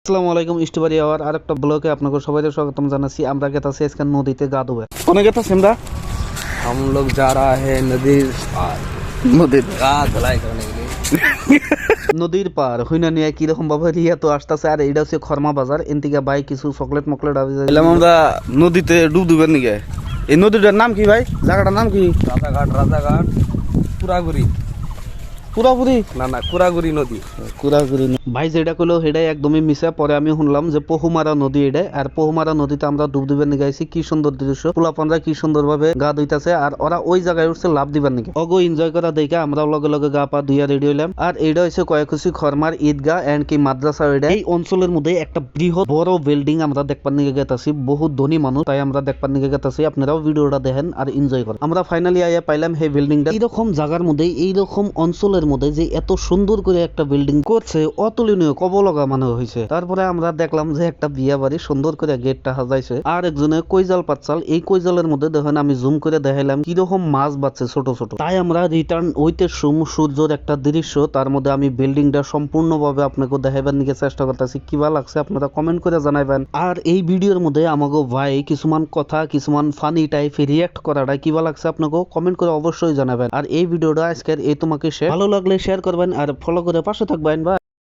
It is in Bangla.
আসসালামু আলাইকুম ইস্টবাড়ি আওয়ার আরেকটা ব্লগে আপনাকে সবাইকে স্বাগতম জানাচ্ছি। আমরা গেতাছি আজকে নদীতে গা ধুবে। কোনে গেতাছি আমরা? हम लोग जा रहा है नदी पार নদীর का धुलाई करने के लिए। নদীর পার হইনা নিয়ে কিরকম ভাবে রিয়া তো আসতেছে। আর এটা হচ্ছে খরমা বাজার। এনতিকে ভাই কিছু চকলেট মকলেট এলাম আমরা নদীতে ডুব দিবেন নিকে। এই নদীটার নাম কি ভাই? জায়গাটার নাম কি? राजाघाट कुरागुरी পুরাপুরি ना ना कुरागुरी नदी। কুড়াগুড়ি ভাই যেটা কইলো সেটাই একদমই মিশা। পরে আমি শুনলাম যে পহুমারা নদী এটা, আর পহুমারা নদীতে আমরা ডুব দিবেন নিয়ে গাইছি। কি সুন্দর দৃশ্য, পোলাপানরা কি সুন্দর ভাবে গা ধুইতাছে আর ওরা ওই জায়গায় উঠছে লাভ দিবার নাকি। অগো এনজয় করা দেখে আমরা লগে লগে গা পা ধুইয়া রেডি হইলাম। আর এইটা হচ্ছে কয়েকুশি খরমার ঈদগাহ এন্ড কি মাদ্রাসা। এটা এই অঞ্চলের মধ্যে একটা বৃহৎ বড় বিল্ডিং আমরা দেখবার নিয়ে গেতাছি। বহুত ধনী মানুষ, তাই আমরা দেখবার নিয়ে গেতাছি। আপনারাও ভিডিওটা দেখেন আর এনজয় করেন। আমরা ফাইনালি আইয়া পাইলাম এই বিল্ডিংটা। এইরকম জায়গার মধ্যে, এইরকম অঞ্চলের মধ্যে যে এত সুন্দর করে একটা বিল্ডিং করছে, অতুলনীয়, কবলগা মানে হয়েছে। তারপরে আমরা দেখলাম যে একটা বিয়া বাড়ি সুন্দর করে গেটটা সাজাইছে। আর একজনে কৈজাল পাচ্ছাল, এই কৈজালের মধ্যে দেখেন আমি জুম করে দেখাইলাম কিরকম মাছ বাচ্ছে ছোট ছোট। তাই আমরা রিটার্ন হইতে সূর্যর একটা দৃশ্য, তার মধ্যে আমি বিল্ডিংটা সম্পূর্ণভাবে আপনাকে দেখাইবার নিয়ে চেষ্টা করতেছি। কিবা লাগছে আপনারা কমেন্ট করে জানাইবেন। আর এই ভিডিওর মধ্যে আমাকে ভাই কিছুমান কথা, কিছুমান ফানি টাইপ রিয়াক্ট করাটা কিবা লাগছে আপনাকে কমেন্ট করে অবশ্যই জানাবেন। আর এই ভিডিওটা আজকের এই তোমাকে ভালো লাগলে শেয়ার করবেন আর ফলো করে পাশে থাকবেন। বা